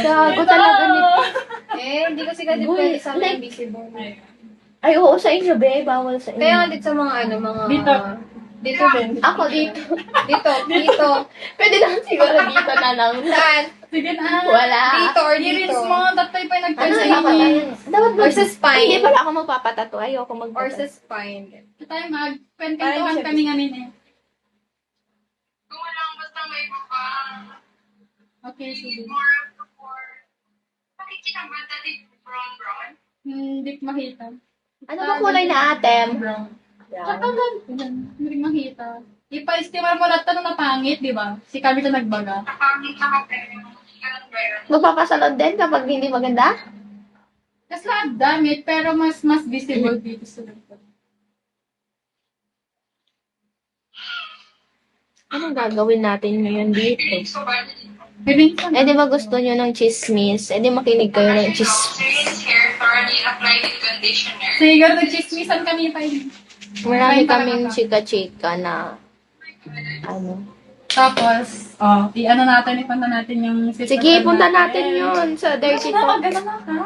Gago talaga nito. Hindi kasi kasi pwede sa amin invisible. Ay, oo, sa inyo, be. Bawal sa inyo. Kaya nga dito sa mga mga... Dito. Dito din. Ako dito. Dito. Pwede lang siguro dito na lang. Saan? Sige na. Wala. Dito or dito. I-rinse mo. Tatay pa Ano nagpansin dapat mo. ayun? Dapat Or sa spine. Hindi pala ako magpapatato. Ayoko Or magpatato. sa spine. Tayo mag. Parang Kwentuhan siya- kami ngamin eh. Kung walang basta may baba, Okay, sige. more of the four. Makikita ba dati brown? Hindi ko makita. Ano ba kulay na atem? Brown. Tsaka ganun. Hindi ko makita. Ipa-estimar mo lahat na pangit, di ba? Si Camila nagbaga. Nakakita ka pero ganun ba yun? Magpapasalon din kapag hindi maganda? Kasi lahat damit, pero mas visible dito sa likod. Anong gagawin natin ngayon dito? So, ba? Rinse mo. Eh, di ba gusto nyo ng chismis? Eh, di makinig kayo ng chismis. Rinse hair thoroughly apply with conditioner. Sige, nag-chismisan kami pa yun. Marami kaming chika-chika na, ano. Tapos, i-ano natin, ipunta natin yung sister. Sige, punta natin yun sa Dirty Talk. Ganun na ka?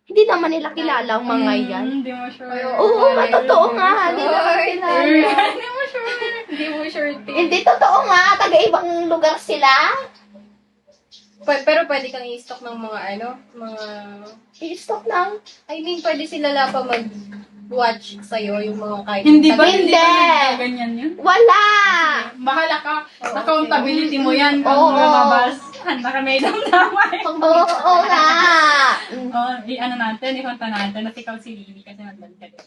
Hindi naman nila kilala ang mga yan. Hindi mo sure. Oo, matotoo nga. Hindi naman kilala. Hindi mo sure. Hindi mo sure. Hindi totoo nga. Taga-ibang lugar sila. Pero pwede kang i-stock ng mga mga... I-stop lang. I mean, pwede sila pa mag-watch sa'yo yung mga kahit... Hindi ba? Hindi. Hindi ba ganyan yun? Wala! Bahala ka. Accountability mo yan. Oo. Kung lumabas, handa ka may damdamay. Oo nga. I-ano natin, ipunta natin. At ikaw si Lily kasi nandun ka din.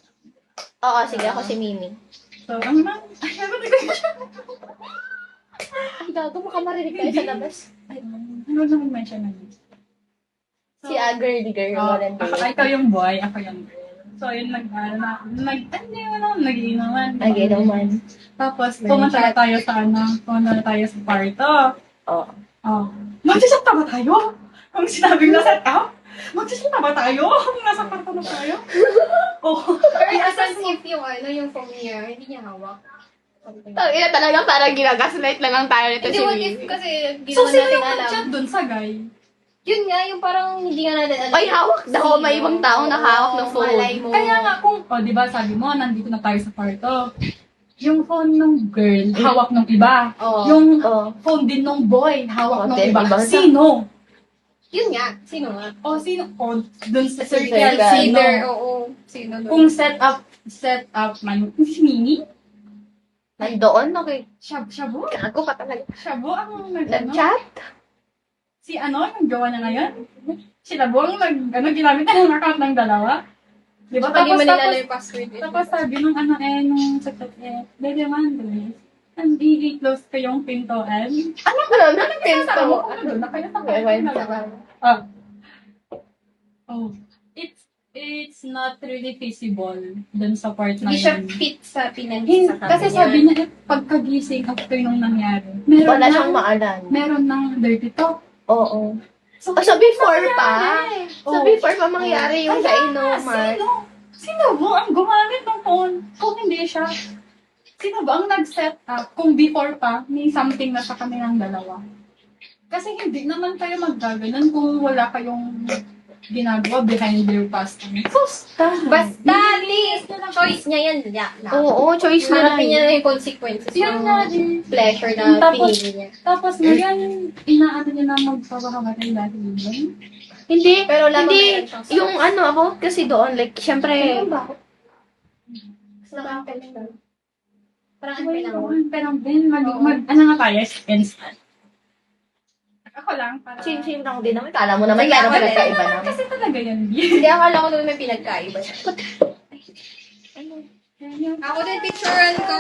Oo, sige. Ako si Mimi. So, ang man. Ay, ano ko siya? Ay, gago. Baka marinig tayo sa labas. Ay, Ano naman mention na yun? si girly girl. Walang Ikaw yung boy, ako yung girl. So, yun, nag-iinuman. Nag-inuman. Tapos, pumunta na tayo sa kwarto. Oo. Magsisakta ba tayo? Kung sinabing nasa up? Magsisakta ba tayo? Kung nasa kwarto na tayo? Or as if yung phone niya, hindi niya hawak. Ina talaga parang ginagaslight lang ang tayo nito Hindi, si what if Mimi. kasi hindi So, naman sino natin yung alam. nag-chat dun sa guy? Yun nga, yung parang hindi nga natin alam. Ay, hawak daw. May ibang tao na hawak ng phone. Malay mo. Kaya nga kung, di ba sabi mo, nandito na tayo sa kwarto. Yung phone ng girl, hawak ng iba. Oo. Yung Oo. phone din ng boy, hawak ng din, iba. ibang Sino? Yun nga, sino nga? Sino? Dun sa Circle. circle, sino? Either, oo. Sino doon? Kung set up man, si Mimi? Nandoon, okay. Shabu? Gago ka talaga. Shabu ang Nag-chat? Si yung jowa niya ngayon? Si Labo ang ginamit na yung account ng dalawa? Di ba? Pag di mo nilala Tapos, yung password eh. tapos sabi nung nung sa chat Dede man, hindi close ko yung pintoan. Ano pinto? Ano doon? Nakaya sa Ewan kaya. It's not really feasible dun sa part na Hindi siya yun. fit sa pinansin Hindi, sa kanya. kasi sabi niya, pagkagising after nung nangyari, meron Wala ng- siyang maalala. meron ng dirty talk. Oo. So, So before pa, Oh. before pa mangyari yung sa inuman. Sino ba ang gumamit ng phone? Kung hindi siya, sino ba ang nag-set up? Kung before pa, may something na sa kanilang dalawa. Kasi hindi naman kayo maggaganon kung wala kayong ginagawa behind your past. Basta, choice niya yan. Oo, choice na Harapin niya lang. na yung consequences Yan ng nga din. pleasure na Tapos- pinili niya. Tapos ngayon, inaano niya na magpapakamatay dati yun. Hindi, Pero laban hindi. meron siyang Yung ano ako, kasi doon, like, syempre, Parang Pero din, ano nga tayo, instant. Ako lang, para... same lang din naman. Kala mo naman, meron ka nagkaiba naman. Kasi talaga yan. Hindi, akala ko naman may pinagkaiba siya. Ano? Ako din picturean ko.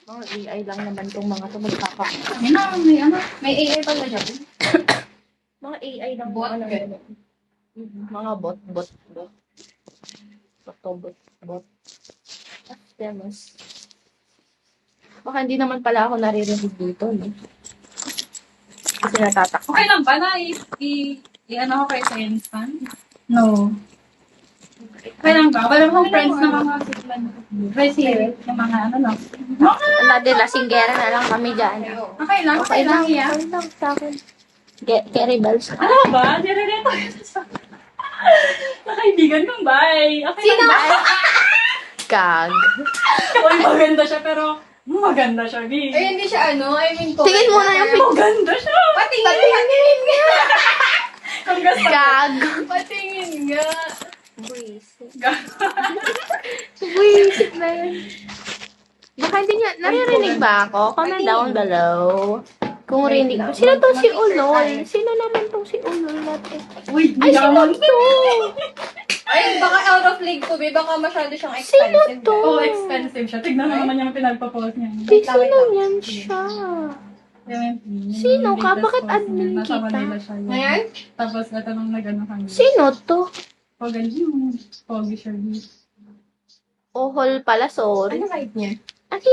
Mga AI lang naman tong mga to magkaka. May ano. May AI pala siya. Mga AI lang Bot, mga ganun. Mga bot. Bot. Demos. Baka hindi naman pala ako naririnig dito, no? Kasi natatak. Okay lang ba na i-ano ko kayo sa instant? No. Kailan ba? Wala mong friends na mga sitlan. Resili. Yung mga ano no. Dati lasinggera na lang kami dyan. Okay lang. Okay lang. Iya. Okay lang sa akin. Carry bells. Ano ba? Dire-reto yun sa... Nakaibigan kong bye. Okay Sino? lang ba? Kag. Uy, maganda siya pero maganda siya, B. Ay, hindi siya ano, I mean, Tingin mo na yung picture. Maganda siya. Patingin nga! Ang gasta. Kag. Patingin nga! Buisit. Buisit na yun. Baka hindi niya, naririnig ba ako? Comment down below. Kung rinig ko. Sino to si Ulol? Sino naman tong si Ulol natin? Uy, Ay, sino yaman. to? Ay, baka out of league to, be. Baka masyado siyang Sino expensive. to? Oh, expensive siya. Tignan mo naman yung pinagpapost niya. Di, sino yan siya? Sino ka? Bakit admin Nasa kita? Manila siya. yun. Ayan? Tapos, ito nung nag-ano kami. Sino to? Pogan yung Pogi siya. Ohol pala, sorry. Ano height niya? Ano